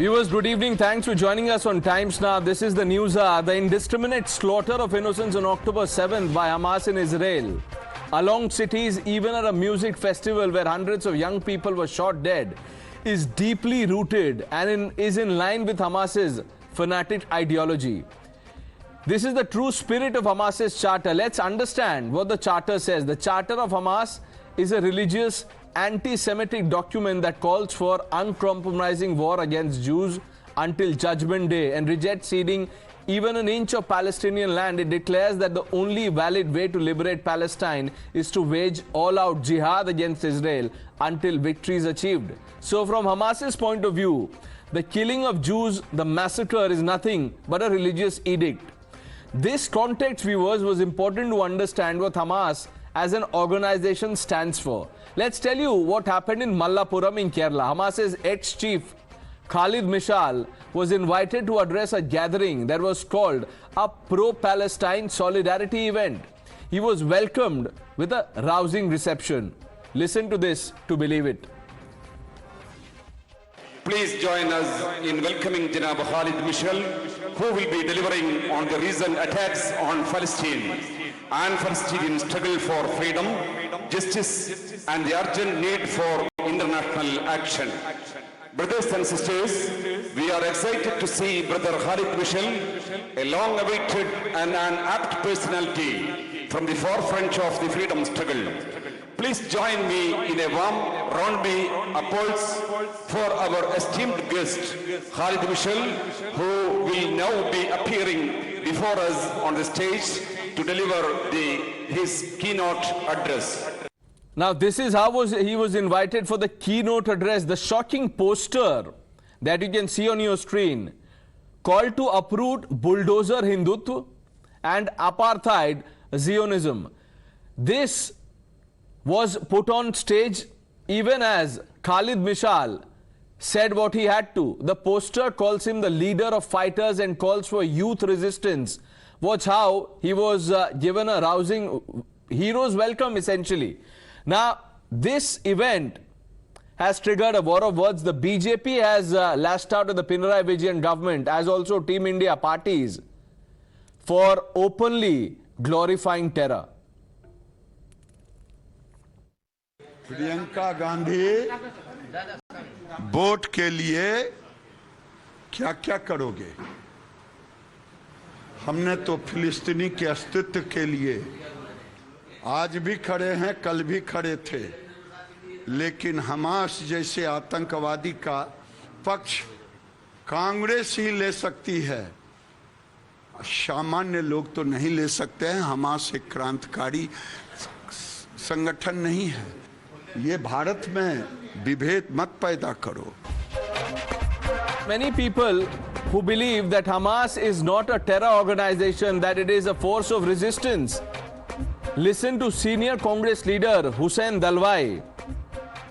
Viewers, good evening. Thanks for joining us on Times Now. This is the Newshour. The indiscriminate slaughter of innocents on October 7th by Hamas in Israel, along cities, even at a music festival where hundreds of young people were shot dead, is deeply rooted and is in line with Hamas's fanatic ideology. This is the true spirit of Hamas's charter. Let's understand what the charter says. The Charter of Hamas is a religious anti-Semitic document that calls for uncompromising war against Jews until Judgment Day and rejects ceding even an inch of Palestinian land. It declares that the only valid way to liberate Palestine is to wage all-out jihad against Israel until victory is achieved. So from Hamas's point of view, the killing of Jews, the massacre, is nothing but a religious edict. This context, viewers, was important to understand what Hamas as an organization stands for. Let's tell you what happened in Malappuram in Kerala. Hamas's ex-chief Khaled Mashal was invited to address a gathering that was called a Pro-Palestine solidarity event. He was welcomed with a rousing reception. Listen to this to believe it. Please join us in welcoming Janab Khaled Mashal, who will be delivering on the recent attacks on Palestine and Palestinian struggle for freedom, justice, and the urgent need for international action. Brothers and sisters, we are excited to see Brother Khaled Mashal, a long-awaited and an apt personality from the forefront of the freedom struggle. Please join me in a warm round me applause for our esteemed guest, Khaled Mashal, who will now be appearing before us on the stage to deliver his keynote address. Now, this is how he was invited for the keynote address. The shocking poster that you can see on your screen called to uproot bulldozer Hindutva and apartheid Zionism. This was put on stage even as Khaled Mashal said what he had to. The poster calls him the leader of fighters and calls for youth resistance. Watch how he was given a rousing hero's welcome, essentially. Now, this event has triggered a war of words. The BJP has lashed out at the Pinarayi Vijayan government, as also Team India parties, for openly glorifying terror. Priyanka Gandhi vote के लिए क्या क्या करोगे? हमने तो फिलिस्तीनी के अस्तित्व के लिए आज भी खड़े हैं, कल भी खड़े थे, लेकिन हमास जैसे आतंकवादी का पक्ष कांग्रेस ही ले सकती है, सामान्य लोग तो नहीं ले सकते हैं। हमास एक क्रांतिकारी संगठन नहीं है। ये भारत में विभेद मत पैदा करो। Many people who believe that Hamas is not a terror organization, that it is a force of resistance. Listen to senior Congress leader Hussain Dalwai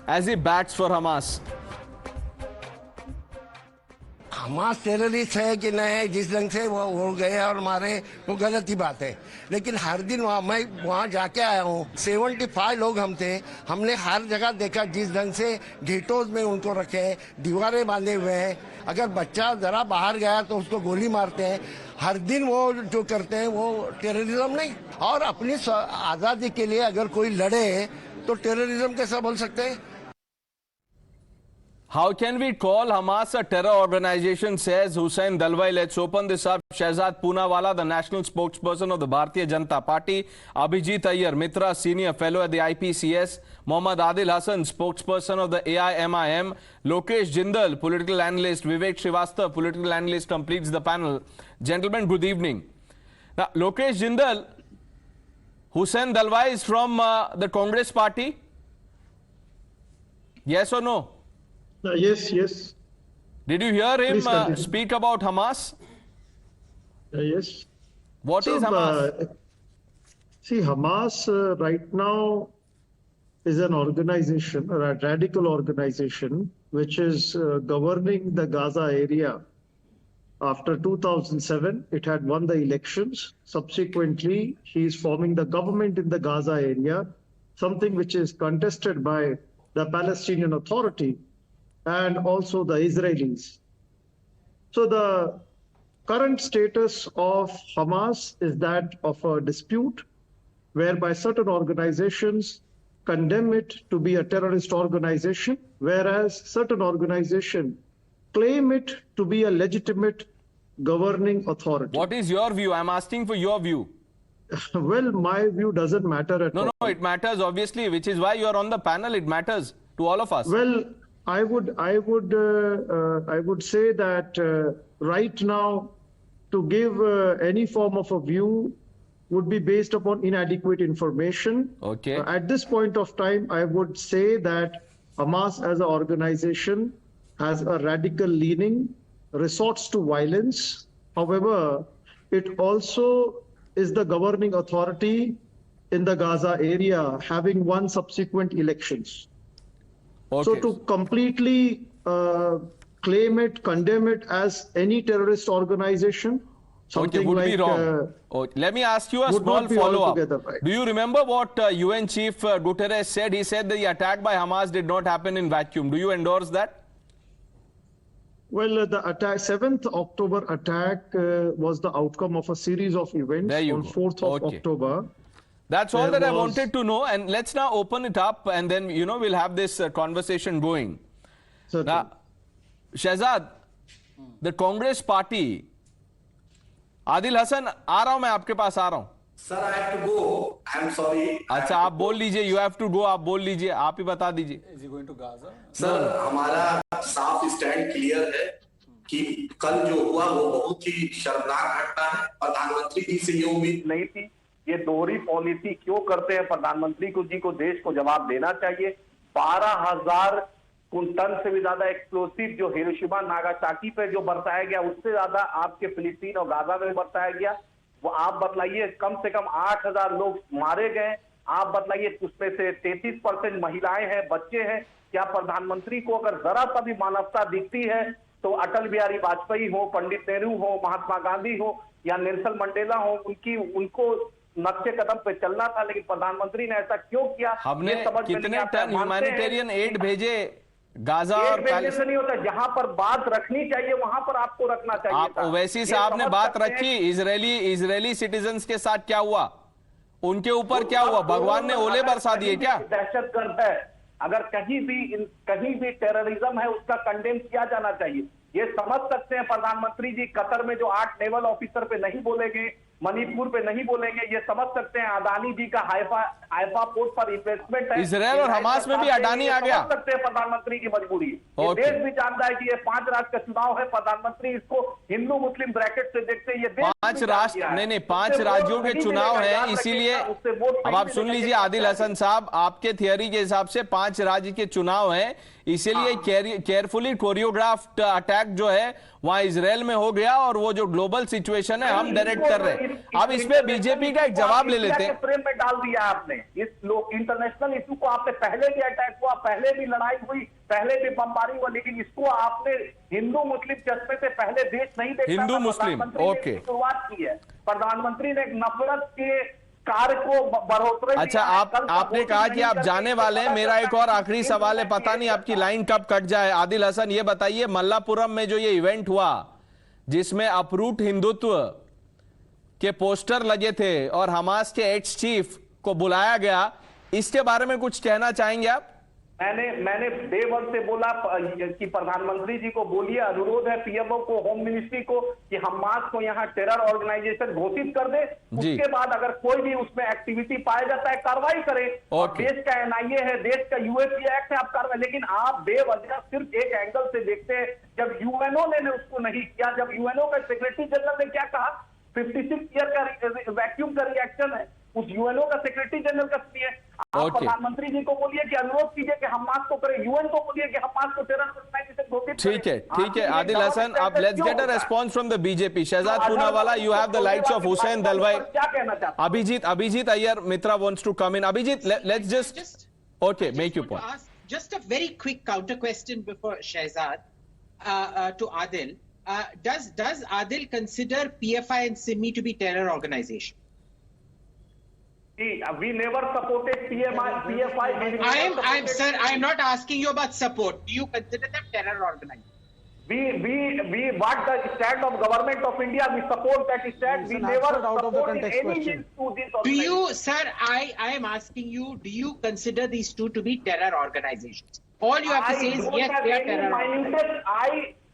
as he bats for Hamas. Hamas terrorist है कि नहीं है, जिस ढंग से वो हो गए और मारे, वो गलत ही बात है। लेकिन हर दिन मैं वहाँ जाके आया हूँ, 75 लोग हम थे, हमने हर जगह देखा जिस ढंग से गेटों में उनको रखे हैं, दीवारें बांधे हुए हैं। अगर बच्चा जरा बाहर गया तो उसको गोली मारते हैं। हर दिन वो जो करते हैं वो टेररिज्म नहीं। और अपनी आज़ादी के लिए अगर कोई लड़े तो टेररिज्म कैसा बोल सकते हैं? How can we call Hamas a terror organization, says Hussain Dalwai. Let's open this up. Shehzad Ponawalla, the national spokesperson of the Bharatiya Janata Party. Abhijit Iyer Mitra, senior fellow at the IPCS. Mohammad Adil Hassan, spokesperson of the AIMIM. Lokesh Jindal, political analyst. Vivek Srivastava, political analyst, completes the panel. Gentlemen, good evening. Now, Lokesh Jindal, Hussain Dalwai is from the Congress party. Yes or no? Yes, yes. Did you hear him speak about Hamas? Yes. What is Hamas? See, Hamas right now is an organization, a radical organization, which is governing the Gaza area. After 2007, it had won the elections. Subsequently, he is forming the government in the Gaza area, something which is contested by the Palestinian Authority and also the Israelis. So the current status of Hamas is that of a dispute whereby certain organizations condemn it to be a terrorist organization, whereas certain organizations claim it to be a legitimate governing authority. What is your view? I'm asking for your view. Well, my view doesn't matter at all. No, it matters obviously, which is why you are on the panel. It matters to all of us. Well, I would say that right now, to give any form of a view would be based upon inadequate information. Okay. At this point of time, I would say that Hamas as an organization has a radical leaning, resorts to violence. However, it also is the governing authority in the Gaza area, having won subsequent elections. Okay. So to completely claim it, condemn it as any terrorist organization, something would like be wrong. Let me ask you a small follow-up. Right. Do you remember what UN Chief Guterres said? He said the attack by Hamas did not happen in vacuum. Do you endorse that? Well, the attack, 7th October attack was the outcome of a series of events on 4th of October. That's all that I wanted to know. And let's now open it up and then, we'll have this conversation going. Certainly. Now, Shehzad, the Congress party, Adil Hasan आ रहा हूं मैं आपके पास आ रहा हूं sir I have to go I am sorry अच्छा आप बोल लीजिए यू हैव टू गो आप बोल लीजिए आप ही बता दीजिए is he going to Gaza sir हमारा साफ स्टैंड क्लियर है कि कल जो हुआ वो बहुत ही शर्मनाक घटना है प्रधानमंत्री जी से ये उम्मीद नहीं थी ये दोहरी पॉलिसी क्यों करते हैं प्रधानमंत्री जी को देश को जवाब देना चाहिए 12,000 टन से भी ज्यादा एक्सप्लोसिव जो हिरोशिमा नागासाकी पे जो बरसाया गया उससे ज्यादा आपके फिलिस्तीन और गाजा में बरसाया गया वो आप बतलाइए कम से कम 8,000 लोग मारे गए आप बतलाइए उसमें से 33% महिलाएं हैं बच्चे हैं क्या प्रधानमंत्री को अगर जरा सा भी मानवता दिखती है तो अटल बिहारी वाजपेयी हो पंडित नेहरू हो महात्मा गांधी हो या नेल्सन मंडेला हो उनको नक्शे कदम पे चलना था लेकिन प्रधानमंत्री ने ऐसा क्यों किया हमने कितने टन ह्यूमैनिटेरियन एड भेजे गाजा और पैलेस्टाइन नहीं होता जहां पर बात रखनी चाहिए वहां पर आपको रखना चाहिए आप ओवैसी साहब ने बात रखी इजरायली सिटीजन्स के साथ क्या हुआ उनके ऊपर क्या हुआ भगवान ने ओले बरसा दिए क्या दहशतगर्द है अगर कहीं भी टेररिज्म है उसका कंडेम किया जाना चाहिए ये समझ सकते हैं प्रधानमंत्री जी कतर में जो 8 नेवल ऑफिसर पे नहीं बोलेंगे मणिपुर पे नहीं बोलेंगे ये समझ सकते हैं अडानी जी का हाइफा पोर्ट पर इन्वेस्टमेंट है इजराइल और हमास में भी अडानी आ गया समझ सकते हैं प्रधानमंत्री की मजबूरी ये देश भी जानता है कि ये 5 राज्य का चुनाव है प्रधानमंत्री इसको हिंदू मुस्लिम ब्रैकेट से देखते हैं ये 5 राष्ट्र नहीं 5 राज्यों के चुनाव है इसीलिए अब आप सुन लीजिए आदिल हसन साहब आपके थियरी के हिसाब से 5 राज्य के चुनाव है इसीलिए केयरफुली कोरियोग्राफ्ड अटैक जो है वहां इजराइल में हो गया और वो जो ग्लोबल सिचुएशन है हम डायरेक्ट कर रहे हैं अब इसमें बीजेपी का एक जवाब ले लेते हैं फ्रेम में डाल दिया आपने इस इंटरनेशनल इशू को आपने पहले भी अटैक हुआ पहले भी लड़ाई हुई पहले भी बमबारी हुआ लेकिन इसको आपने हिंदू मुस्लिम चश्मे से पहले देश नहीं देखा हिंदू मुस्लिम ओके शुरुआत की है प्रधानमंत्री ने नफरत के कार्य को बढ़ोतरी अच्छा आपने कहा कि आप जाने वाले हैं मेरा एक और आखिरी सवाल है पता नहीं आपकी लाइन कब कट जाए आदिल हसन ये बताइए मल्लापुरम में जो ये इवेंट हुआ जिसमें अपरूट हिंदुत्व के पोस्टर लगे थे और हमास के एक्स चीफ को बुलाया गया इसके बारे में कुछ कहना चाहेंगे आप मैंने डे वन से बोला कि प्रधानमंत्री जी को बोलिए अनुरोध है पीएमओ को होम मिनिस्ट्री को कि हमास को यहाँ टेरर ऑर्गेनाइजेशन घोषित कर दे उसके बाद अगर कोई भी उसमें एक्टिविटी पाया जाता है कार्रवाई करें और देश का एनआईए है देश का यूएपी एक्ट है आप कार्रवाई लेकिन आप बेवजह सिर्फ एक एंगल से देखते हैं जब यूएनओ ने उसको नहीं किया जब यूएनओ का सेक्रेटरी जनरल ने क्या कहा 56 ईयर का वैक्यूम का रिएक्शन है उस यूएनओ का सेक्रेटरी जनरल का सुनिए आप प्रधानमंत्री जी को बोलिए कि अनुरोध कीजिए कि हमास को करें यूएन को बोलिए कि हमास को टेरर ऑर्गेनाइजेशन घोषित करें ठीक है आदिल हसन अब let's get a response from the BJP Shehzad Poonawalla you have the lights of Husain Dalwai क्या कहना चाहते Abhijit Iyer Mitra wants to come in Abhijit let's just okay make your point just a very quick counter question before Shehzad to Adil does Adil consider PFI and Simi to be terror organization? We never supported PFI. I am not asking you about support. Do you consider them terror organization? We what the stand of government of India, we support that stand. We never support any means to this. Do you, sir, I am asking you, do you consider these two to be terror organizations? All you have to say is yes, they are terror organizations.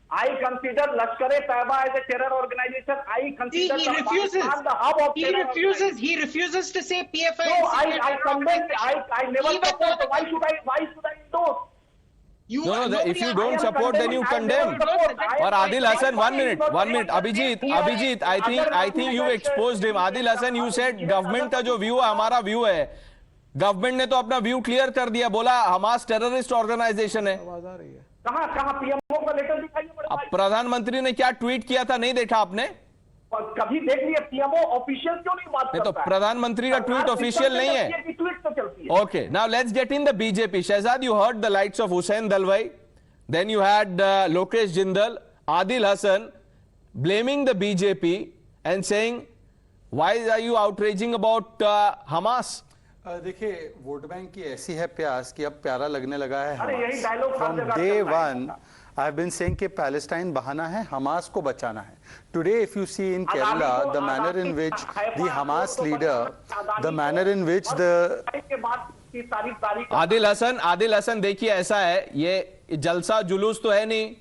I consider Lashkar-e-Taiba as a terror organization. I consider he refuses. the hub of He refuses to say PFI. No, I condemn. I never support. Why should I endorse? No, if you don't support, then you condemn. Or Adil Hassan, 1 minute. Abhijit, I think you exposed him. Adil Hassan, you said government का जो view है, हमारा view है. Government ने तो अपना view clear कर दिया, बोला Hamas terrorist organization है. कहाँ पीएमओ का लेटर दिखाइए बड़े भाई। प्रधानमंत्री ने क्या ट्वीट किया था, नहीं देखा आपने? कभी देख लिया, पीएमओ ऑफिशियल क्यों नहीं बात करता है? तो प्रधानमंत्री का ट्वीट ऑफिशियल नहीं है। Okay, now let's get in the BJP. Shehzad, you heard the likes of Hussain Dalwai, then you had Lokesh Jindal, Adil Hassan blaming the BJP and saying, why are you outraging about Hamas? देखिए, vote bank की ऐसी है प्यास कि अब प्यारा लगने लगा है Hamas. From day one, I have been saying कि Palestine bahana है, Hamas को बचाना है. Today, if you see in Kerala, the manner in which the Hamas leader, the manner in which the Adil Hasan देखिए, ऐसा है, ये जलसा जुलूस तो है नहीं,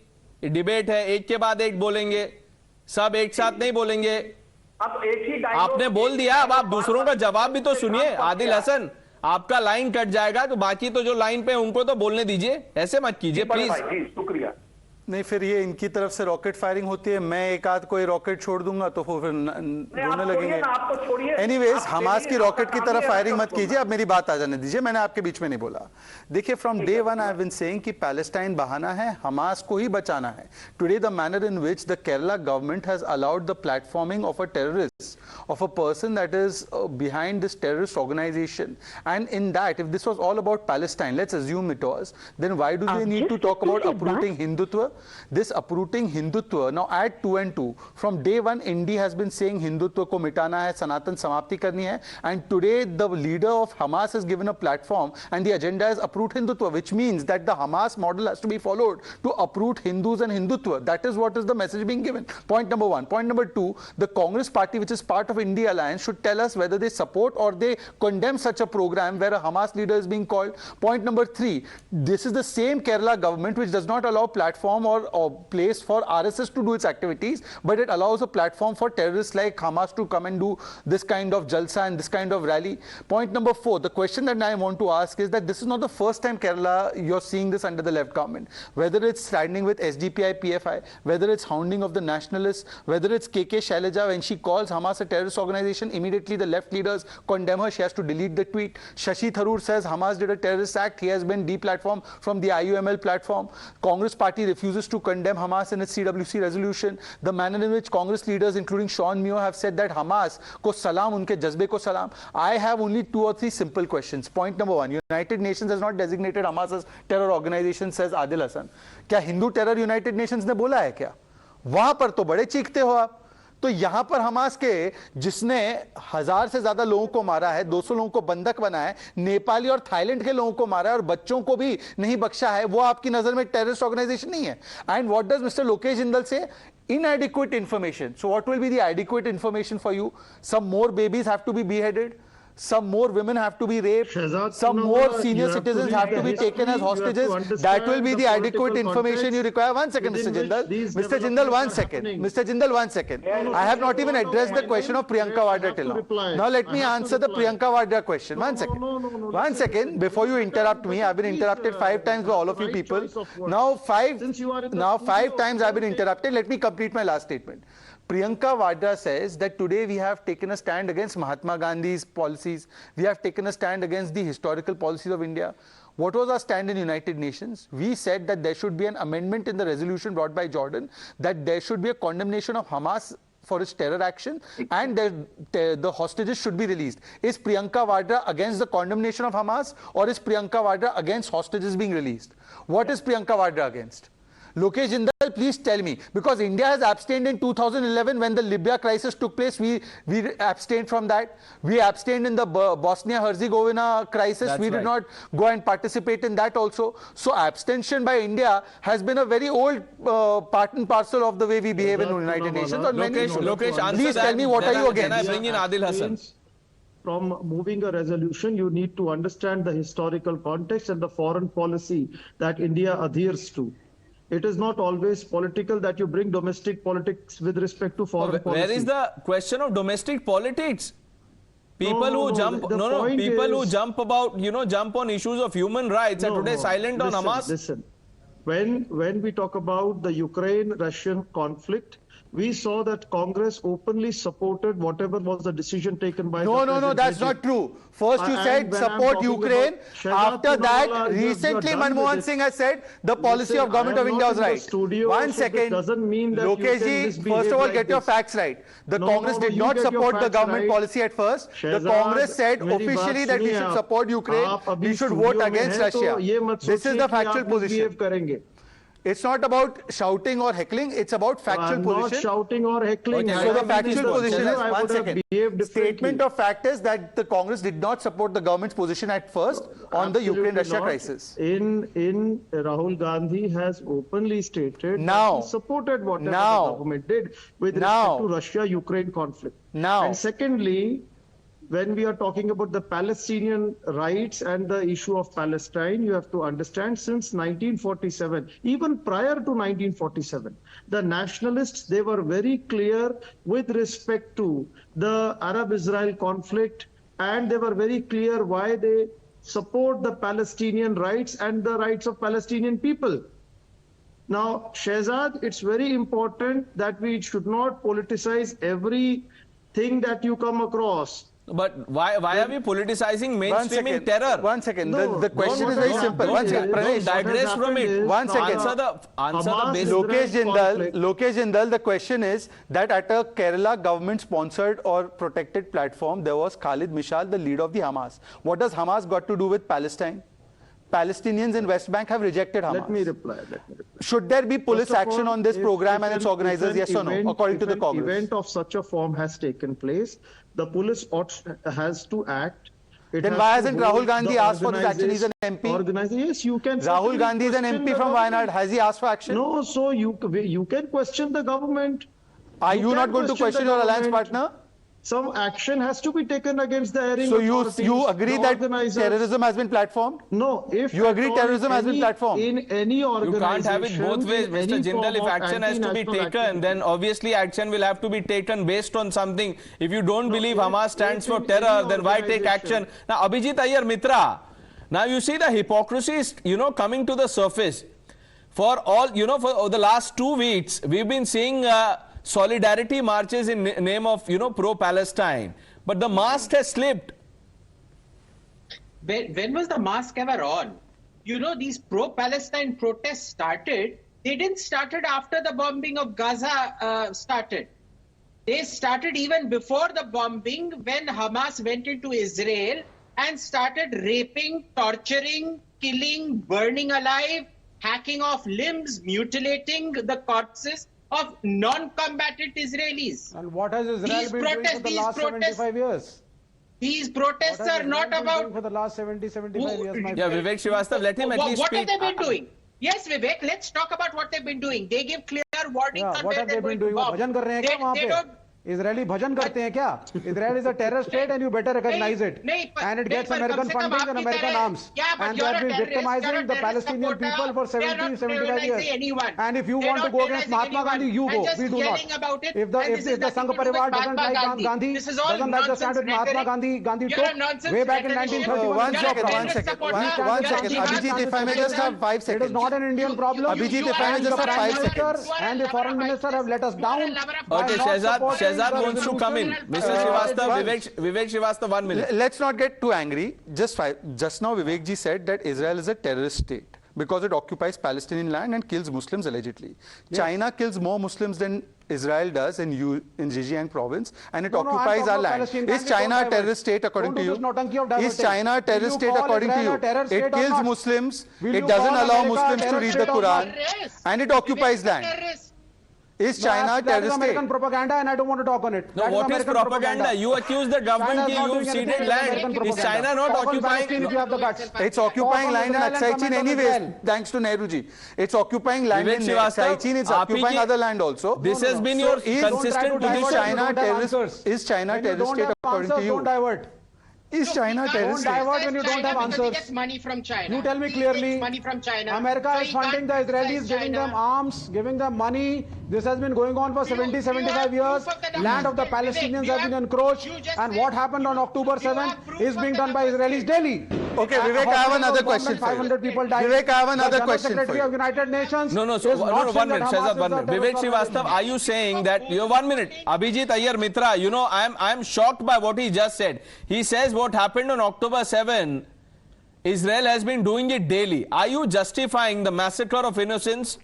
डिबेट है, एक के बाद एक बोलेंगे, सब एक साथ नहीं बोलेंगे. अब एक ही आपने बोल दिया, अब आप दूसरों का जवाब भी तो सुनिए. आदिल हसन, आपका लाइन कट जाएगा तो बाकी तो जो लाइन पे उनको तो बोलने दीजिए, ऐसे मत कीजिए प्लीज. शुक्रिया. नहीं, फिर ये इनकी तरफ से रॉकेट फायरिंग होती है, मैं एक आध कोई रॉकेट छोड़ दूंगा तो फिर रोने लगेंगे. एनीवेज, हमास की रॉकेट की तरफ फायरिंग मत कीजिए, अब मेरी बात आ जाने दीजिए, मैंने आपके बीच में नहीं बोला. देखिए, from day one I have been saying कि पैलेस्टाइन बहाना है, हमास को ही बचाना है. Today the manner in which the Kerala government has allowed the platforming of a terrorist, of a person that is behind this terrorist organization, and in that, if this was all about Palestine, let's assume it was, then why do they need to talk about uprooting Hindutva? This uprooting Hindutva, now add 2 and 2. From day one, India has been saying Hindutva ko mitana hai, Sanatan samapti karni hai, and today the leader of Hamas has given a platform and the agenda is uproot Hindutva, which means that the Hamas model has to be followed to uproot Hindus and Hindutva. That is what is the message being given. Point number one. Point number two, the Congress party, which is part of India Alliance, should tell us whether they support or they condemn such a program where a Hamas leader is being called. Point number three, this is the same Kerala government which does not allow platform or place for RSS to do its activities, but it allows a platform for terrorists like Hamas to come and do this kind of jalsa and this kind of rally. Point number four, the question that I want to ask is that this is not the first time Kerala you're seeing this under the left government. Whether it's standing with SDPI, PFI, whether it's hounding of the nationalists, whether it's KK Shailaja when she calls Hamas a terrorist organization, immediately the left leaders condemn her, she has to delete the tweet. Shashi Tharoor says Hamas did a terrorist act, he has been deplatformed from the IUML platform. Congress party refuses to condemn Hamas in its CWC resolution. The manner in which Congress leaders including Sean Mio have said that Hamas ko salam, unke jazbe ko salam. I have only 2 or 3 simple questions. Point number one, United Nations has not designated Hamas as terror organization, says Adil Hassan. क्या Hindu terror United Nations ने बोला है क्या? वहां पर तो बड़े चीखते हो आप. तो यहां पर हमास के जिसने 1000 से ज्यादा लोगों को मारा है, 200 लोगों को बंधक बनाया है, नेपाली और थाईलैंड के लोगों को मारा है और बच्चों को भी नहीं बख्शा है, वो आपकी नजर में टेररिस्ट ऑर्गेनाइजेशन नहीं है. And what does mister Lokesh Jindal से? Inadequate information. So what will be the adequate information for you? Some more babies have to be beheaded. Some more women have to be raped. Shehzad Some Ponawalla, more senior citizens have to be taken as hostages. That will be the adequate information you require. One second, Mr. Jindal. Mr. Jindal, 1 second. Mr. Jindal, 1 second. I have not even addressed the question of Priyanka Vadra till now. Now let me answer the Priyanka Vadra question. 1 second. 1 second. Before you interrupt me, I've been interrupted 5 times by all of you people. Now 5 times I've been interrupted. Let me complete my last statement. Priyanka Vadra says that today we have taken a stand against Mahatma Gandhi's policies. We have taken a stand against the historical policies of India. What was our stand in United Nations? We said that there should be an amendment in the resolution brought by Jordan, that there should be a condemnation of Hamas for its terror action and the hostages should be released. Is Priyanka Vadra against the condemnation of Hamas or is Priyanka Vadra against hostages being released? What is Priyanka Vadra against? Lokesh Jindal, please tell me, because India has abstained in 2011 when the Libya crisis took place. We abstained from that. We abstained in the Bosnia-Herzegovina crisis. That's we did not go and participate in that also. So abstention by India has been a very old part and parcel of the way we behave in the United Nations. Lokesh, answer please tell me, what are you against? Can I bring in Adil Hassan? From moving a resolution, you need to understand the historical context and the foreign policy that India adheres to. It is not always political that you bring domestic politics with respect to foreign policy. Where is the question of domestic politics? People who jump about, jump on issues of human rights are today silent on Hamas. Listen, when we talk about the Ukraine-Russian conflict, we saw that Congress openly supported whatever was the decision taken by No, that's not true. First you said support Ukraine. After that, recently Manmohan Singh has said the policy of government of India was right. 1 second. Lokesh, first of all, get your facts right. The Congress did not support the government policy at first. The Congress said officially that we should support Ukraine. We should vote against Russia. This is the factual position. It's not about shouting or heckling, it's about factual position. Not shouting or heckling. So the factual position is, 1 second, statement of fact is that the Congress did not support the government's position at first on the Ukraine-Russia crisis. In Rahul Gandhi has openly stated that he supported whatever the government did with respect to Russia-Ukraine conflict. And secondly, when we are talking about the Palestinian rights and the issue of Palestine, you have to understand since 1947, even prior to 1947, the nationalists, they were very clear with respect to the Arab-Israel conflict, and they were very clear why they support the Palestinian rights and the rights of Palestinian people. Now, Shehzad, it's very important that we should not politicize everything that you come across. But why are we politicizing mainstreaming terror? 1 second. The question is very simple. 1 second. Pranesh, digress from it. 1 second. Answer the basic. Lokesh Jindal, the question is that at a Kerala government-sponsored or protected platform, there was Khaled Mashal, the leader of the Hamas. What does Hamas got to do with Palestine? Palestinians in West Bank have rejected Hamas. Let me reply. Should there be police action on this program and its organizers, yes or no, according to the Congress? If an event of such a form has taken place, the police has to act. Then why hasn't Rahul Gandhi asked for this action? He's an MP. Yes, you can. Rahul Gandhi is an MP from Wayanad. Has he asked for action? No, so you can question the government. Are you not going to question your alliance partner? Some action has to be taken against the airing authorities. So you agree that terrorism has been platformed? No. If you agree terrorism has been platformed? In any organization. You can't have it both ways, Mr. Jindal. If action has to be taken, then obviously action will have to be taken based on something. If you don't believe Hamas stands for terror, then why take action? Now, Abhijit Iyer Mitra, now you see the hypocrisy is, coming to the surface. For all, for the last 2 weeks, we've been seeing solidarity marches in name of, pro-Palestine. But the mask has slipped. When was the mask ever on? These pro-Palestine protests started. They didn't started after the bombing of Gaza started. They started even before the bombing when Hamas went into Israel and started raping, torturing, killing, burning alive, hacking off limbs, mutilating the corpses of non-combatant Israelis. And what has Israel been doing for the last 75 years? These protests are not about... For the last 75 years, my Yeah, Vivek Srivastava, let him at least What speak. have they been doing? Yes, Vivek, let's talk about what they've been doing. They give clear warnings on what where have they they're been going doing? to bomb. भजन कर रहे हैं क्या वहाँ पे? Israeli भजन करते हैं क्या? Israel is a terror state and you better recognize it. And it gets American funding and American arms. And they have been victimizing the Palestinian people for 75 years. And if you want to go against Mahatma Gandhi, you go. We do not. If the Sangh Parivar doesn't like Gandhi, doesn't like the standard Mahatma Gandhi took way back in 1931. One second. Abhijit, if I may just have 5 seconds. It is not an Indian problem. Abhijit, if I may just have 5 seconds. And the foreign minister have let us down. Okay, Shehzad wants to come in. Mr. Srivastava, Vivek Srivastava, 1 minute. Let's not get too angry. Just now Vivek ji said that Israel is a terrorist state. because it occupies Palestinian land and kills Muslims allegedly. Yes. China kills more Muslims than Israel does in Xinjiang province, and it occupies our land. Is China a terrorist state according to you? Is China a terrorist state according to you? It kills Muslims, it doesn't allow Muslims to read the Quran, and it occupies land. Is China a terrorist state? American propaganda, and I don't want to talk on it. No, what is propaganda? You accuse the government that you have ceded land. Is China not occupying? It's occupying land in Aksai anyways, thanks to Nehruji. It's occupying land in Aksai, it's occupying other land also. This has been your consistent position. Is China a terrorist state according to you? Don't divert. Is China terrorist? Don't divert when you don't have answers. Gets money from China. You tell me clearly. Money from China. America is funding the Israelis, giving them arms, giving them money. This has been going on for 70, 75 years. Land of the Palestinians have been encroached. And what happened on October 7th is being done by Israelis daily. Okay, Vivek, I have another question for you. 500 people died. Vivek, I have another question for Secretary you. of United Nations. No, 1 minute, Shehzad, 1 minute. Vivek Srivastava, are you saying that, 1 minute, Abhijit Iyer Mitra, you know, I'm shocked by what he just said. He says what happened on October 7, Israel has been doing it daily. Are you justifying the massacre of innocents?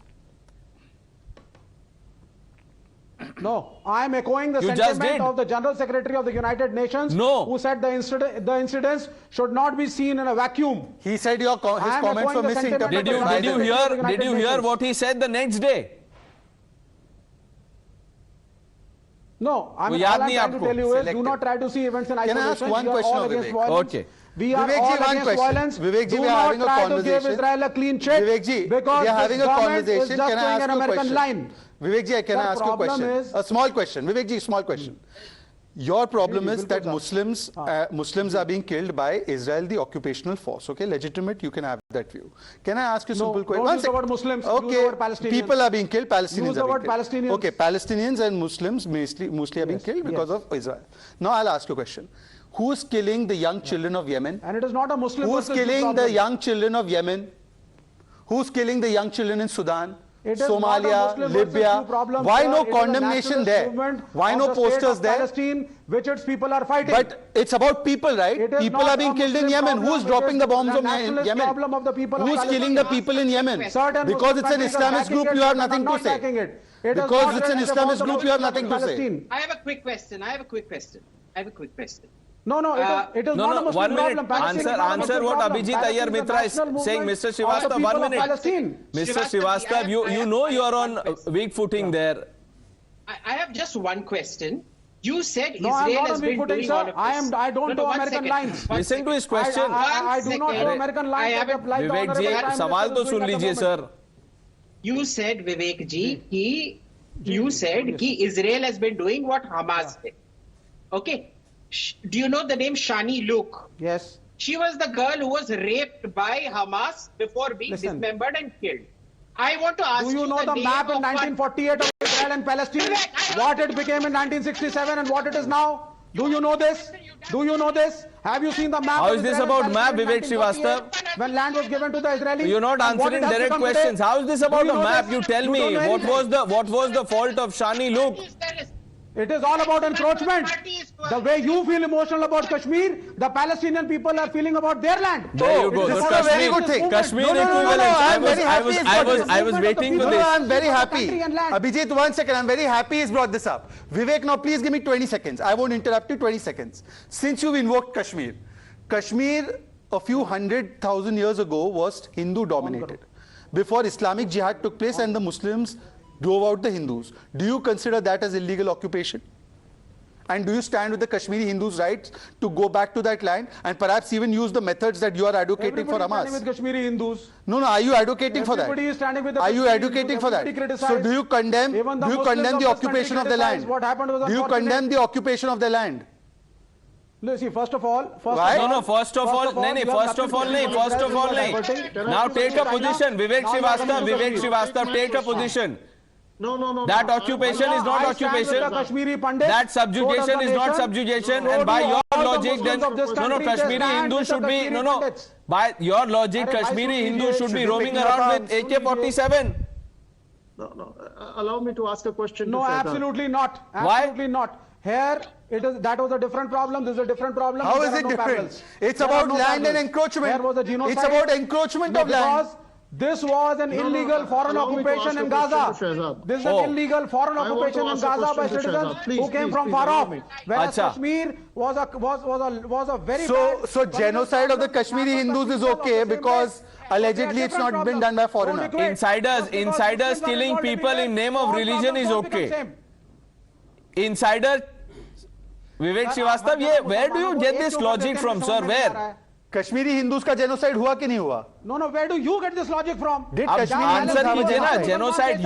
No, I am echoing the sentiment of the General Secretary of the United Nations, who said the incidents should not be seen in a vacuum. He said his comments were misinterpreted. Did you hear what he said the next day? No, I mean, all I'm trying to tell you is, do not try to see events in isolation. Can I ask one question of Vivek? Okay. We are all against violence. Vivekji, we are having a conversation. Do not try to give Israel a clean check. Vivekji, because we are having a conversation. Can I ask you a question? Vivekji, can I ask you a question? A small question. Vivekji, small question. Your problem is that Muslims are being killed by Israel, the occupational force. Okay, legitimate, you can have that view. Can I ask you a simple question? Don't use the word Muslims, use the word Palestinians. People are being killed, Palestinians use the word Palestinians. Okay, Palestinians and Muslims mostly are being killed because of Israel. Now I'll ask you a question. Who's killing the young children of Yemen? And it is not a Muslim. Who's killing the young children of Yemen? Who's killing the young children in Sudan? Somalia, Libya. Why no condemnation there? Why no posters there? Palestine, which its people are fighting. But it's about people, right? People are being killed in Yemen. Who's dropping the bombs on Yemen? Who's killing the people in Yemen? Because it's an Islamist group, you have nothing to say. Because it's an Islamist group, you have nothing to say. I have a quick question. No, it is not a Muslim 1 minute. Answer what Abhijit Iyer Mitra is saying. Mr. Srivastava, 1 minute. Mr. Srivastava, you know you are on weak footing there. I have just one question. You said Israel has been doing all of this. I don't know American lines. Listen to his question. I do not know American lines. Vivek ji, सवाल तो सुन लीजिए sir. You said, Vivek ji, you said that Israel has been doing what Hamas did. Okay. Do you know the name Shani Luke? Yes. She was the girl who was raped by Hamas before being dismembered and killed. I want to ask you, do you know the map in 1948 of Israel and Palestine? What it became in 1967 and what it is now? Do you know this? Do you know this? Have you seen the map? How is this about map, Vivek Srivastava? When land was given to the Israelis? You're not answering direct questions. How is this about a map? You tell me. What was the fault of Shani Luke? It is all about encroachment. The way you feel emotional about Kashmir, the Palestinian people are feeling about their land. There you go. This is a very good thing. Kashmir equivalent. I was waiting for this. No, I'm very happy. Abhijit, 1 second. I'm very happy he's brought this up. Vivek, now please give me 20 seconds. I won't interrupt you. 20 seconds. Since you've invoked Kashmir, Kashmir a few 100,000 years ago was Hindu dominated. Before Islamic Jihad took place and the Muslims drove out the Hindus. Do you consider that as illegal occupation? And do you stand with the Kashmiri Hindus' rights to go back to that land and perhaps even use the methods that you are advocating for Hamas? Everybody is standing with Kashmiri Hindus. No, are you advocating for that? Everybody is standing with the Are you advocating for that? So do you condemn the occupation of the land? Do you condemn the occupation of the land? See, first of all, first of all, now take a position. Vivek Srivastava, take a position. No. That occupation is not occupation. That subjugation is not subjugation. And by your logic, then Kashmiri Hindus should be By your logic, Kashmiri Hindus should be roaming around with AK-47. No. Allow me to ask a question. No, absolutely not. Absolutely not. Here, that was a different problem. This is a different problem. How is it different? It's about land and encroachment. There was a genocide. It's about encroachment of land. This was an illegal foreign occupation in Gaza. This is an illegal foreign occupation in Gaza by citizens who came from far off. Whereas Kashmir was a very so genocide of the Kashmiri Hindus is okay because allegedly it's not been done by foreigners. Insiders killing people in name of religion is okay. Insider Vivek Srivastava, where do you get this logic from, sir? Where? Kashmiri Hindus का genocide हुआ कि नहीं हुआ? No, where do you get this logic from? Did Kashmir answer कीजिए ना, genocide,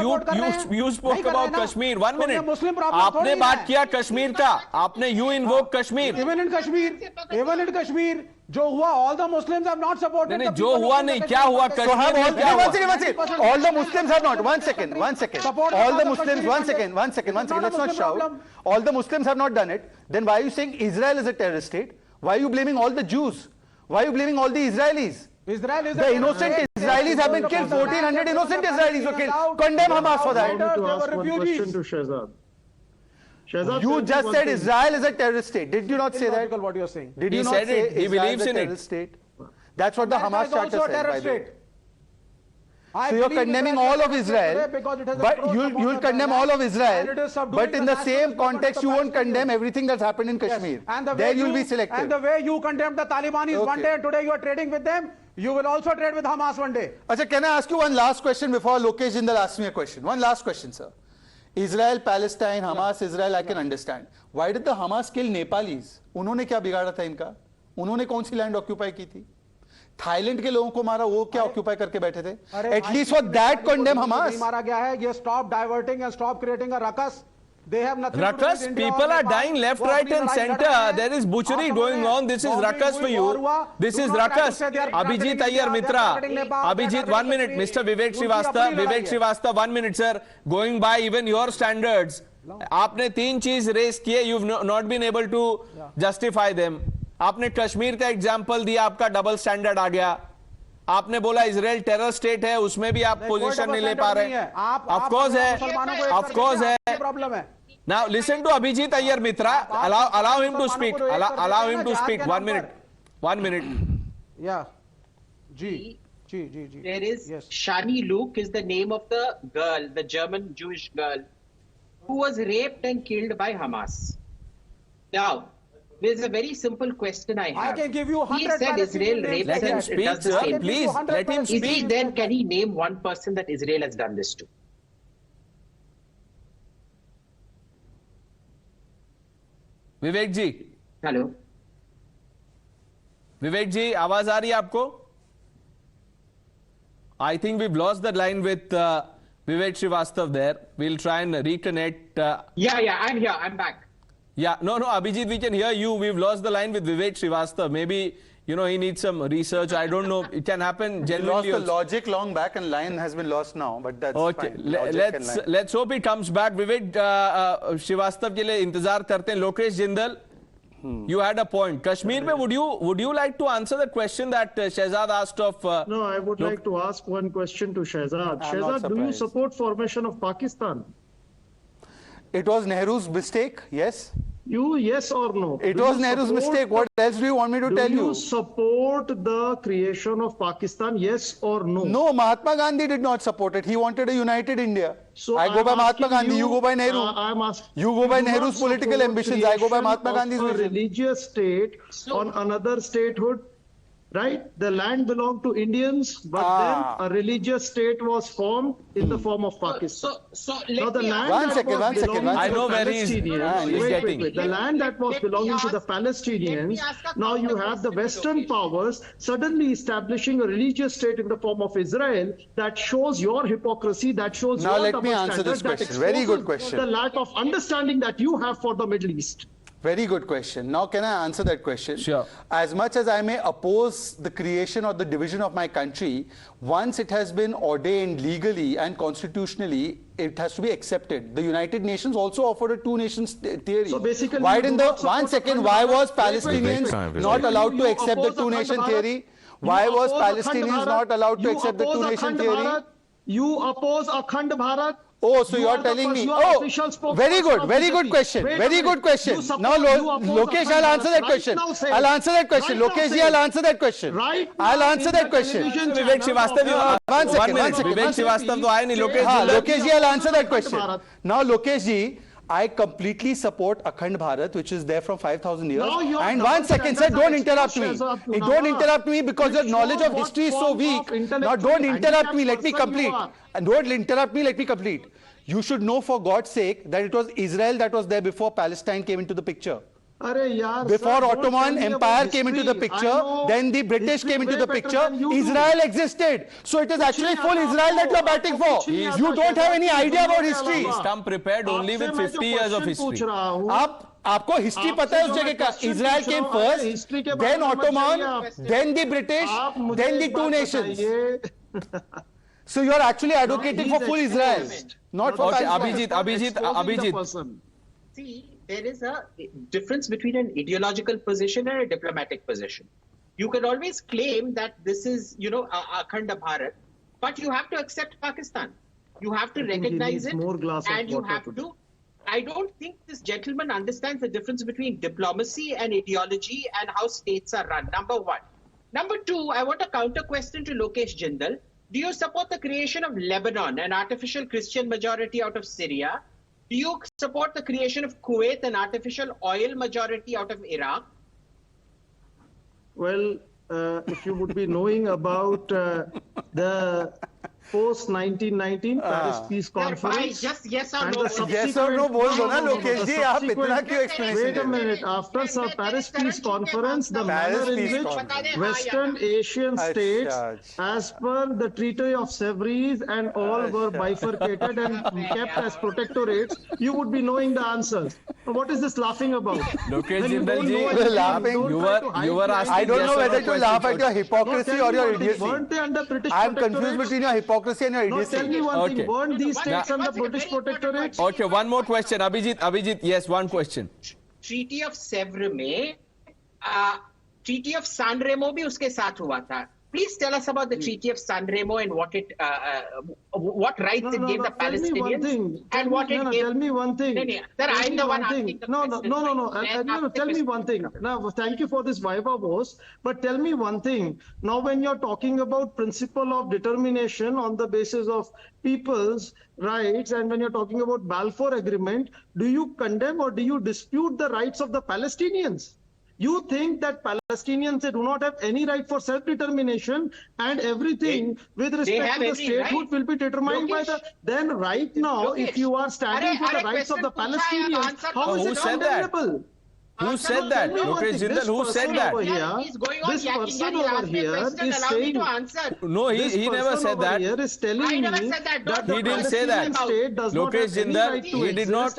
you spoke about Kashmir, 1 minute. आपने बात किया कश्मीर का, आपने you invoke Kashmir. Even in Kashmir, जो हुआ, all the Muslims have not supported. नहीं, जो हुआ नहीं, क्या हुआ कश्मीर में, क्या हुआ? One second. All the Muslims have not. One second. All the Muslims, one second. Let's not shout. All the Muslims have not done it. Then why are you saying Israel is a terrorist state? Why are you blaming all the Jews? Why are you blaming all the Israelis? The innocent Israelis have been killed. 1,400 innocent Israelis were killed. Condemn Hamas for that. You just said Israel is a terrorist state. Did you not say that? What you are saying? Did you not say he believes in it? State? That's what the Hamas charter said, by the way. So you're condemning all of Israel, but you'll condemn all of Israel, but in the same context you won't condemn everything that's happened in Kashmir. There you'll be selective. And the way you condemned the Talibanis one day and today you are trading with them, you will also trade with Hamas one day. Achha, can I ask you one last question before Lokesh Jindal asks me a question? One last question, sir. Israel, Palestine, Hamas, Israel, I can understand. Why did the Hamas kill Nepalis? उन्होंने क्या बिगाड़ा था इनका? उन्होंने कौन सी land occupy की थी? Thailand के लोगों को मारा, वो क्या ऑक्यूपाई करके बैठे थे? At least for that condemn Hamas. मारा गया है, ये stop diverting and stop creating a ruckus. They have nothing to do with India. People are dying left, right and center. There is butchery going on. This is ruckus for you. This is ruckus. Abhijit Iyer Mitra. Abhijit, 1 minute. Mr. Vivek Srivastava, 1 minute, sir. Going by even your standards. आपने 3 चीज race किए. You've not been able to justify them. आपने कश्मीर का example दिया, आपका double standard आ गया. आपने बोला इजराइल टेरर स्टेट है, उसमें भी आप पोजीशन नहीं ले पा रहे. ऑफ कोर्स है. Now listen to Abhijit Iyer Mitra. Allow him to speak. Allow him to speak. 1 minute. 1 minute. Yeah. There is Shani Luke is the name of the girl, the German Jewish girl, who was raped and killed by Hamas. Now, there's a very simple question I have. I can give you 100. He said Israel raped Let him speak, sir. Please, let him speak. Is he then, can he name one person that Israel has done this to? Vivek ji. Hello Vivek ji, आवाज आ रही है आपको? I think we've lost the line with Vivek Srivastava there. We'll try and reconnect. Yeah, I'm here. I'm back. Yeah, no, Abhijit, we can hear you. We've lost the line with Vivek Srivastava. Maybe, he needs some research. I don't know. It can happen generally. We lost the logic long back and line has been lost now, but that's okay. fine. Let's hope he comes back. Vivek Srivastava के लिए इंतजार करते हैं. Lokesh Jindal, you had a point. Kashmir में would you like to answer the question that Shehzad asked of? No, I would like to ask one question to Shehzad. Shehzad, do you support formation of Pakistan? It was Nehru's mistake, yes. You, yes or no? It was Nehru's mistake. What else do you want me to tell you? Do you support the creation of Pakistan, yes or no? No, Mahatma Gandhi did not support it. He wanted a united India. So I go by Mahatma Gandhi, you go by Nehru. You go by Nehru's political ambitions, I go by Mahatma Gandhi's vision. A religious state on another statehood, right? The land belonged to Indians, but then a religious state was formed in the form of Pakistan. Now the land one second. I know where he's getting. The land that was belonging to the Palestinians, now you have the Western powers suddenly establishing a religious state in the form of Israel. That shows your hypocrisy, that shows now your let me answer this question. Very good question. The lack of understanding that you have for the Middle East. Very good question. Now, can I answer that question? Sure. As much as I may oppose the creation or the division of my country, once it has been ordained legally and constitutionally, it has to be accepted. The United Nations also offered a two-nations theory. So basically, why didn't why was Palestinians not allowed to accept the two-nation theory? Why was Palestinians not allowed to accept the two-nation theory? You oppose Akhand Bharat? Oh, so you are telling me. Oh, very good question. Very good question. Now, Lokesh, I'll answer that question. I'll answer that question. Lokesh, I'll answer that question. I'll answer that question. Vivek Srivastava, One second. Vivek Srivastava to aaya nahi, Lokesh ji, I'll answer that question. Now, Lokesh ji, I completely support Akhand Bharat, which is there from 5,000 years. And 1 second, sir, don't interrupt me. Don't interrupt me because your knowledge of history is so weak. Now, don't interrupt me. Let me complete. And don't interrupt me. Let me complete. You should know, for God's sake, that it was Israel that was there before Palestine came into the picture. Before Ottoman Empire came into the picture, then the British came into the picture, Israel existed. So it is actually full Israel that you are batting for. You don't have any idea about history. He's come prepared only with 50 years of history. आपको history पता है उस जगह का? Israel came first, then Ottoman, then the British, then the two nations. So you are actually advocating for full Israel, not for Palestine. Abhijit. See, there is a difference between an ideological position and a diplomatic position. You can always claim that this is, Akhand Bharat, but you have to accept Pakistan. You have to recognize it, and you have to. I don't think this gentleman understands the difference between diplomacy and ideology and how states are run, number one. Number two, I want a counter question to Lokesh Jindal. Do you support the creation of Lebanon, an artificial Christian majority out of Syria? Do you support the creation of Kuwait, an artificial oil majority out of Iraq? Well, if you would be knowing about the post-1919 Paris Peace Conference. Just yes or no. Yes or no, bol do na, Lokesh ji. Aap itna kyun explanation? Wait a minute. After Paris Peace Conference, the manner in which Western Asian states, as per the Treaty of Sevres, and all were bifurcated and kept as protectorates, you would be knowing the answers. What is this laughing about? Lokesh Jindal ji, you were asking. I don't know whether to laugh at your hypocrisy or your idiocy. Weren't they under British I am confused between your hypocrisy and your idiocy. No, tell me one thing. Weren't these states under British protectorate? Okay, one more question. Abhijit, yes, one question. Treaty of Sevres में Treaty of San Remo भी उसके साथ हुआ था. Please tell us about the Treaty of San Remo and what rights it gave the Palestinians and what it gave. Tell me one thing. I'm the one asking the question. No. Tell me one thing. Now, thank you for this viva voce, but tell me one thing. Now, when you're talking about principle of determination on the basis of people's rights, and when you're talking about Balfour Agreement, do you condemn or do you dispute the rights of the Palestinians? You think that Palestinians, they do not have any right for self-determination, and everything with respect to the statehood will be determined by the... Then right now, if you are standing for the rights of the Palestinians, how is it condemnable? Who said that? Lokesh Jindal, who said that? This person over here is saying... No, he never said that. Here is telling me that he didn't say that. Lokesh Jindal, he did not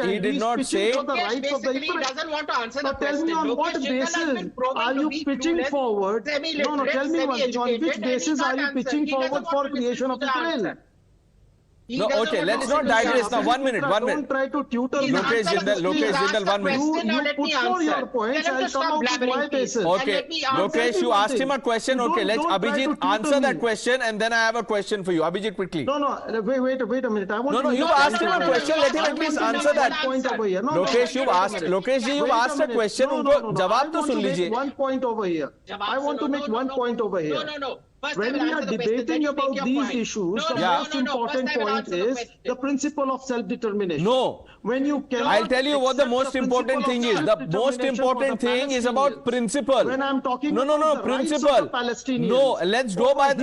say... doesn't want to answer the question. Tell me on what basis are you pitching forward? No, tell me one thing. On which basis are you pitching forward for creation of Israel? No, okay, let's not digress now. 1 minute. Don't try to tutor me. Lokesh Jindal, 1 minute. You put forward your points, I'll come out with my basis. Okay, Lokesh, you asked him a question. Okay, let's Abhijit answer that question, and then I have a question for you. Abhijit, quickly. No, wait a minute. No, you asked him a question. Let him at least answer that. Lokesh, you've asked a question. Jawab to sun lijiye. One point over here. I want to make one point over here. No. When we are debating about these issues, the most important point is the principle of self-determination. No. When you I'll tell you what the most important thing is. The most important thing is about principle. When I'm talking about the rights of the Palestinians. No, let's go by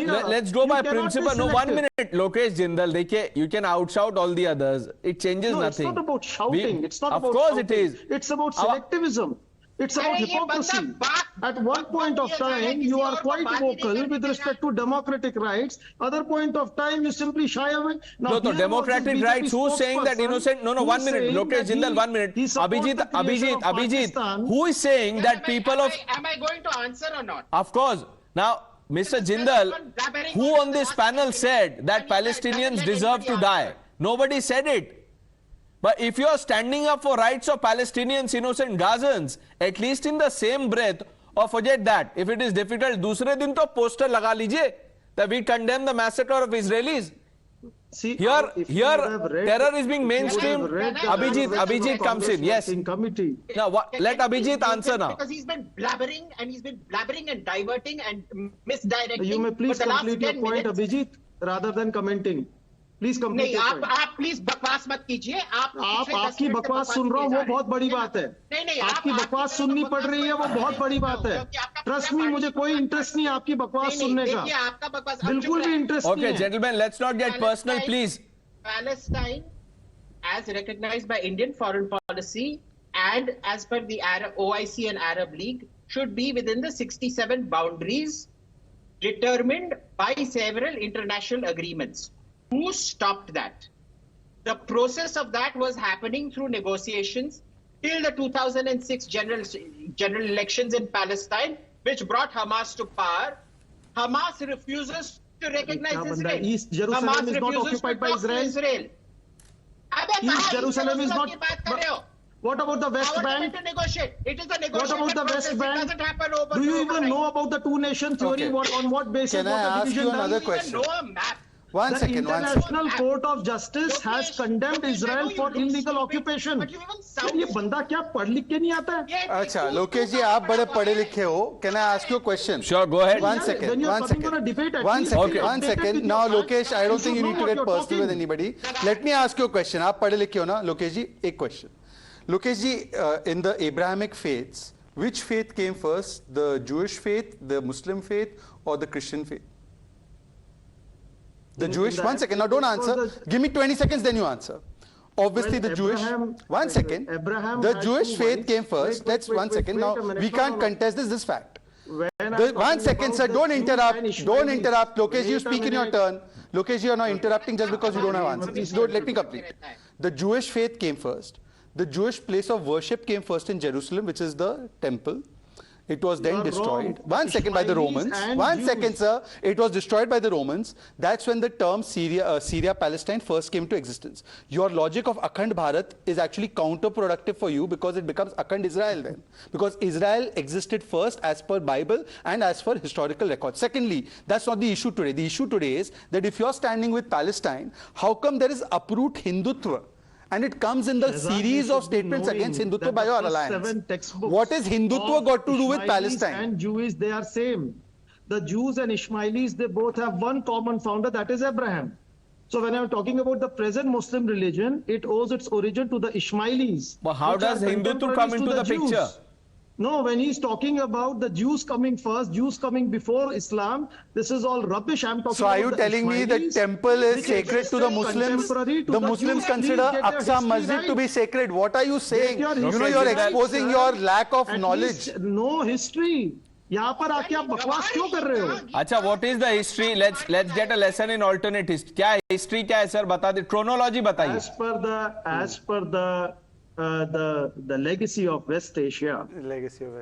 principle. No, 1 minute. Lokesh Jindal, you can outshout all the others. It changes nothing. It's not about shouting. It's not about Of course shouting. it is. It's about selectivism. It's about hypocrisy. At one point of time, you are quite vocal with respect to democratic rights. Other point of time, you simply shy away. Now, no, democratic rights. Who's saying that innocent? No, 1 minute. Lokesh Jindal, 1 minute. Abhijit. Who is saying that people of... Am I going to answer or not? Of course. Now, Mr. Jindal, who on this panel said that Palestinians deserve to die? Nobody said it. But if you are standing up for rights of Palestinians, innocent Gazans, at least in the same breath, or forget that, if it is difficult, दूसरे दिन तो poster लगा लीजिए that we condemn the massacre of Israelis. See, Here, if you would have read- terror is being if you would have mainstreamed. read the Abhijit comes in. Yes. in committee. Now, let Abhijit answer now. Because he's been blabbering and diverting and misdirecting. You may please for the last complete your 10 point, minutes. Abhijit, rather than commenting. Please complete नहीं, your point. आप please बकवास मत कीजिए। आप आपकी बकवास सुन रहा हूँ, वो बहुत बड़ी बात है। नहीं, आपकी बकवास सुननी पड़ रही है, वो बहुत बड़ी बात है। ट्रस्ट मी, मुझे कोई इंटरेस्ट नहीं आपकी बकवास सुनने का। आपका बकवास बिल्कुल भी इंटरेस्ट नहीं Okay, है। gentlemen, let's not get personal, please. Palestine, as recognized by Indian foreign policy and as per the OIC and Arab League, should be within the 67 boundaries determined by several international agreements. Who stopped that? The process of that was happening through negotiations till the 2006 general elections in Palestine, which brought Hamas to power. Hamas refuses to recognize Israel. East Jerusalem is not occupied by Israel. East Jerusalem is not. What about the West Bank? To negotiate. It is a negotiation. What about the process. West Bank? It doesn't happen over. Do you even know about the two-nation theory? Okay. On what basis? Can I ask you another question? Know a map. One The second. International Court of Justice has condemned Israel for illegal occupation. But you even sound ये बंदा क्या पढ़ लिख के नहीं आता है? अच्छा, लोकेश जी, आप बड़े पढ़े लिखे हो. Can I ask you a question? Sure, go ahead. One When second. you are One coming on a second. debate, at One least second. be One updated second. with Now, your Lokesh, facts. I don't You think you should need to know get what you're personal with talking. anybody. Let me ask you a question. आप पढ़े लिखे हो ना, लोकेश जी? एक question. Lokesh ji, in the Abrahamic faiths, which faith came first? The Jewish faith, the Muslim faith, or the Christian faith? The Jewish. One second. Now, don't answer. Give me 20 seconds, then you answer. Obviously, the Jewish. One second. The Jewish faith came first. That's 1 second. Now, we can't contest this fact. 1 second, sir. Don't interrupt. Don't interrupt. Lokesh, you speak in your turn. Lokesh, you are now interrupting just because you don't have answers. Don't let me complete. The Jewish faith came first. The Jewish place of worship came first in Jerusalem, which is the temple. It was then destroyed. 1 second, by the Romans. 1 second, sir. It was destroyed by the Romans. That's when the term Syria, Palestine first came to existence. Your logic of Akhand Bharat is actually counterproductive for you because it becomes Akhand Israel then. Because Israel existed first as per Bible and as per historical records. Secondly, that's not the issue today. The issue today is that if you're standing with Palestine, how come there is uproot Hindutva? And it comes in the series of statements against Hindutva by your alliance. What is Hindutva got to do with Palestine? And Jews, they are same. The Jews and Ishmaelis, they both have one common founder, that is Abraham. So when I'm talking about the present Muslim religion, it owes its origin to the Ishmaelis. But how does Hindutva come into the picture? No, when he's talking about the Jews coming first, Jews coming before Islam, this is all rubbish. I'm talking so are you telling me the temple is sacred to the Muslims? The Muslims consider Aqsa Masjid to be sacred. What are you saying? You know, you're exposing your lack of knowledge. No history. यहाँ पर आके आप बकवास क्यों कर रहे हो? अच्छा, what is the history? Let's get a lesson in alternate history. क्या history क्या है सर? बता दे. Chronology बताइए. As per the legacy of West Asia,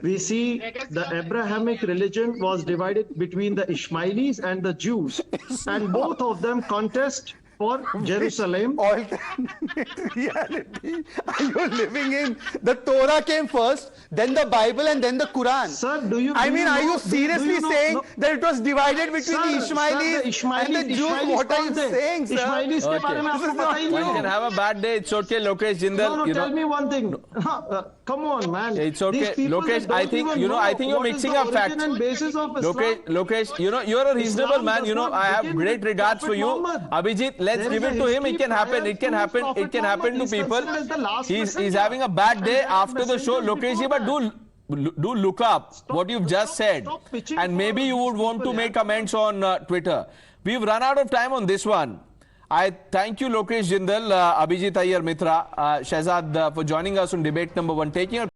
we see the Abrahamic religion was divided between the Ishmaelis and the Jews, and both of them contest for Jerusalem. Alternate reality are you living in? The Torah came first, then the Bible, and then the Quran. Sir, do you? I mean, are you know, seriously saying that it was divided between the Ishmaelis and the Jews? What are you saying, sir? Ishmaelis के बारे में आपको पता ही नहीं One can have a bad day. It's okay, Lokesh Jindal. No, tell me one thing. Come on, man. It's okay, Lokesh. I think you're mixing up facts. Lokesh, you're a reasonable man. I have great regards for you. Abhijit, let's give it to him. It can happen. It can happen. It can happen to people. He's having a bad day after the show, Lokesh. But do look up what you've just said, and maybe you would want to make comments on Twitter. We've run out of time on this one. I thank you, Lokesh Jindal, Abhijit Iyer Mitra, Shehzad, for joining us on debate number 1. Taking a